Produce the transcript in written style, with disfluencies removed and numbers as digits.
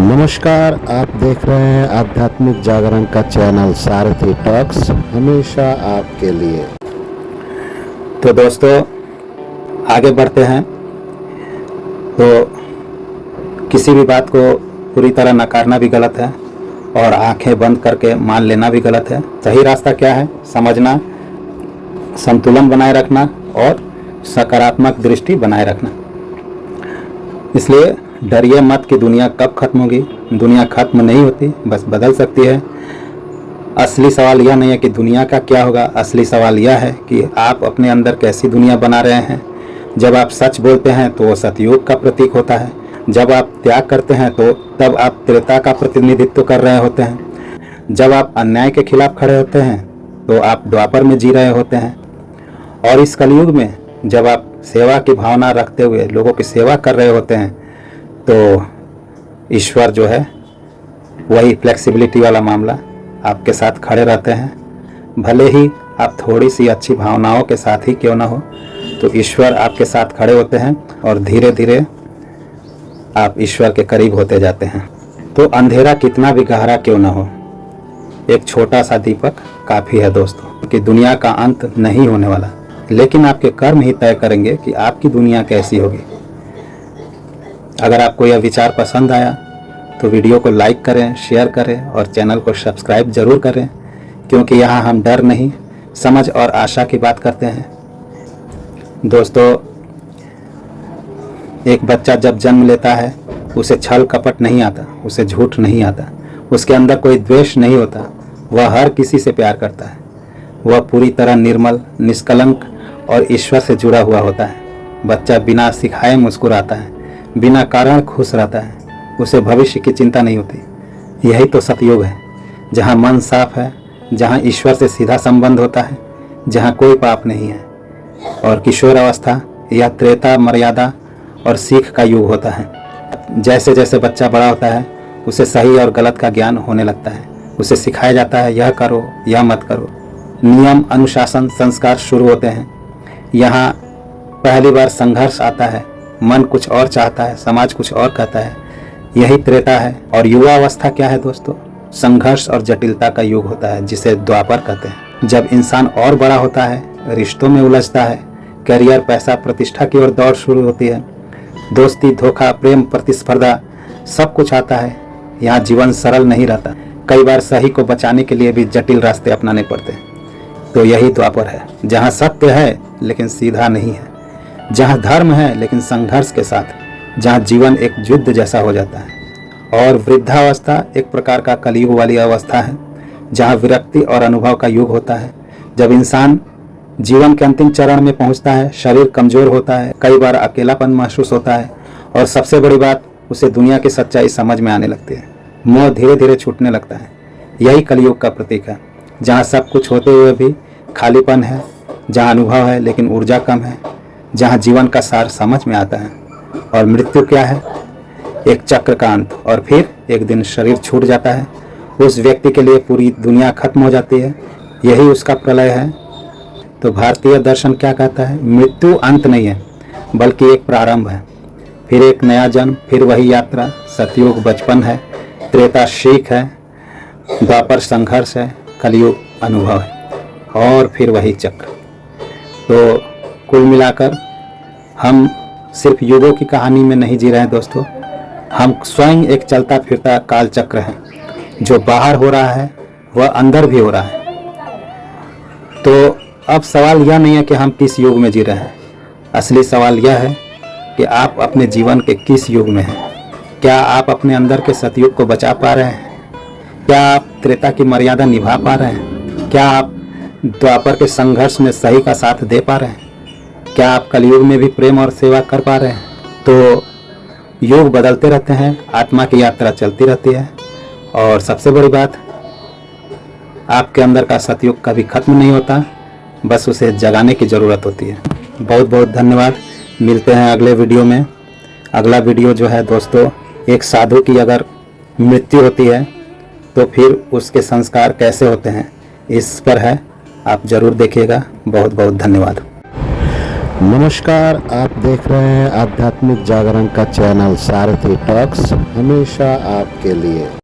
नमस्कार, आप देख रहे हैं आध्यात्मिक जागरण का चैनल सारथी टॉक्स, हमेशा आपके लिए। तो दोस्तों, आगे बढ़ते हैं। तो किसी भी बात को पूरी तरह नकारना भी गलत है और आंखें बंद करके मान लेना भी गलत है। सही रास्ता क्या है समझना, संतुलन बनाए रखना और सकारात्मक दृष्टि बनाए रखना। इसलिए डरिए मत कि दुनिया कब खत्म होगी। दुनिया खत्म नहीं होती, बस बदल सकती है। असली सवाल यह नहीं है कि दुनिया का क्या होगा, असली सवाल यह है कि आप अपने अंदर कैसी दुनिया बना रहे हैं। जब आप सच बोलते हैं तो वो सतयुग का प्रतीक होता है। जब आप त्याग करते हैं तो तब आप त्रेता का प्रतिनिधित्व कर रहे होते हैं। जब आप अन्याय के खिलाफ खड़े होते हैं तो आप द्वापर में जी रहे होते हैं। और इस कलयुग में जब आप सेवा की भावना रखते हुए लोगों की सेवा कर रहे होते हैं तो ईश्वर जो है वही फ्लेक्सिबिलिटी वाला मामला आपके साथ खड़े रहते हैं। भले ही आप थोड़ी सी अच्छी भावनाओं के साथ ही क्यों ना हो, तो ईश्वर आपके साथ खड़े होते हैं और धीरे धीरे आप ईश्वर के करीब होते जाते हैं। तो अंधेरा कितना भी गहरा क्यों ना हो, एक छोटा सा दीपक काफ़ी है दोस्तों, कि दुनिया का अंत नहीं होने वाला, लेकिन आपके कर्म ही तय करेंगे कि आपकी दुनिया कैसी होगी। अगर आपको यह विचार पसंद आया तो वीडियो को लाइक करें, शेयर करें और चैनल को सब्सक्राइब जरूर करें, क्योंकि यहाँ हम डर नहीं, समझ और आशा की बात करते हैं। दोस्तों, एक बच्चा जब जन्म लेता है उसे छल कपट नहीं आता, उसे झूठ नहीं आता, उसके अंदर कोई द्वेष नहीं होता, वह हर किसी से प्यार करता है। वह पूरी तरह निर्मल, निष्कलंक और ईश्वर से जुड़ा हुआ होता है। बच्चा बिना सिखाए मुस्कुराता है, बिना कारण खुश रहता है, उसे भविष्य की चिंता नहीं होती। यही तो सतयुग है, जहाँ मन साफ है, जहाँ ईश्वर से सीधा संबंध होता है, जहाँ कोई पाप नहीं है। और किशोर अवस्था यह त्रेता, मर्यादा और सीख का युग होता है। जैसे जैसे बच्चा बड़ा होता है उसे सही और गलत का ज्ञान होने लगता है। उसे सिखाया जाता है यह करो, यह मत करो। नियम, अनुशासन, संस्कार शुरू होते हैं। यहाँ पहली बार संघर्ष आता है। मन कुछ और चाहता है, समाज कुछ और कहता है। यही त्रेता है। और युवा अवस्था क्या है दोस्तों? संघर्ष और जटिलता का युग होता है, जिसे द्वापर कहते हैं। जब इंसान और बड़ा होता है, रिश्तों में उलझता है, करियर, पैसा, प्रतिष्ठा की ओर दौड़ शुरू होती है। दोस्ती, धोखा, प्रेम, प्रतिस्पर्धा सब कुछ आता है। यहाँ जीवन सरल नहीं रहता। कई बार सही को बचाने के लिए भी जटिल रास्ते अपनाने पड़ते हैं। तो यही द्वापर है, जहाँ सत्य है लेकिन सीधा नहीं है, जहाँ धर्म है लेकिन संघर्ष के साथ, जहाँ जीवन एक युद्ध जैसा हो जाता है। और वृद्धावस्था एक प्रकार का कलयुग वाली अवस्था है, जहाँ विरक्ति और अनुभव का युग होता है। जब इंसान जीवन के अंतिम चरण में पहुँचता है, शरीर कमजोर होता है, कई बार अकेलापन महसूस होता है और सबसे बड़ी बात, उसे दुनिया की सच्चाई समझ में आने लगती है। मोह धीरे धीरे छूटने लगता है। यही कलयुग का प्रतीक है, जहाँ सब कुछ होते हुए भी खालीपन है, जहाँ अनुभव है लेकिन ऊर्जा कम है, जहाँ जीवन का सार समझ में आता है। और मृत्यु क्या है? एक चक्र का अंत। और फिर एक दिन शरीर छूट जाता है। उस व्यक्ति के लिए पूरी दुनिया खत्म हो जाती है। यही उसका प्रलय है। तो भारतीय दर्शन क्या कहता है? मृत्यु अंत नहीं है, बल्कि एक प्रारंभ है। फिर एक नया जन्म, फिर वही यात्रा। सतयुग बचपन है, त्रेता सीख है, द्वापर संघर्ष है, कलयुग अनुभव है, और फिर वही चक्र। तो कुल मिलाकर हम सिर्फ युगों की कहानी में नहीं जी रहे हैं दोस्तों, हम स्वयं एक चलता फिरता काल चक्र है। जो बाहर हो रहा है वह अंदर भी हो रहा है। तो अब सवाल यह नहीं है कि हम किस युग में जी रहे हैं, असली सवाल यह है कि आप अपने जीवन के किस युग में हैं। क्या आप अपने अंदर के सतयुग को बचा पा रहे हैं? क्या आप त्रेता की मर्यादा निभा पा रहे हैं? क्या आप द्वापर के संघर्ष में सही का साथ दे पा रहे हैं? क्या आप कलयुग में भी प्रेम और सेवा कर पा रहे हैं? तो युग बदलते रहते हैं, आत्मा की यात्रा चलती रहती है। और सबसे बड़ी बात, आपके अंदर का सतयुग कभी खत्म नहीं होता, बस उसे जगाने की ज़रूरत होती है। बहुत बहुत धन्यवाद। मिलते हैं अगले वीडियो में। अगला वीडियो जो है दोस्तों, एक साधु की अगर मृत्यु होती है तो फिर उसके संस्कार कैसे होते हैं, इस पर है। आप ज़रूर देखिएगा। बहुत बहुत धन्यवाद। नमस्कार, आप देख रहे हैं आध्यात्मिक जागरण का चैनल सारथी टॉक्स, हमेशा आपके लिए।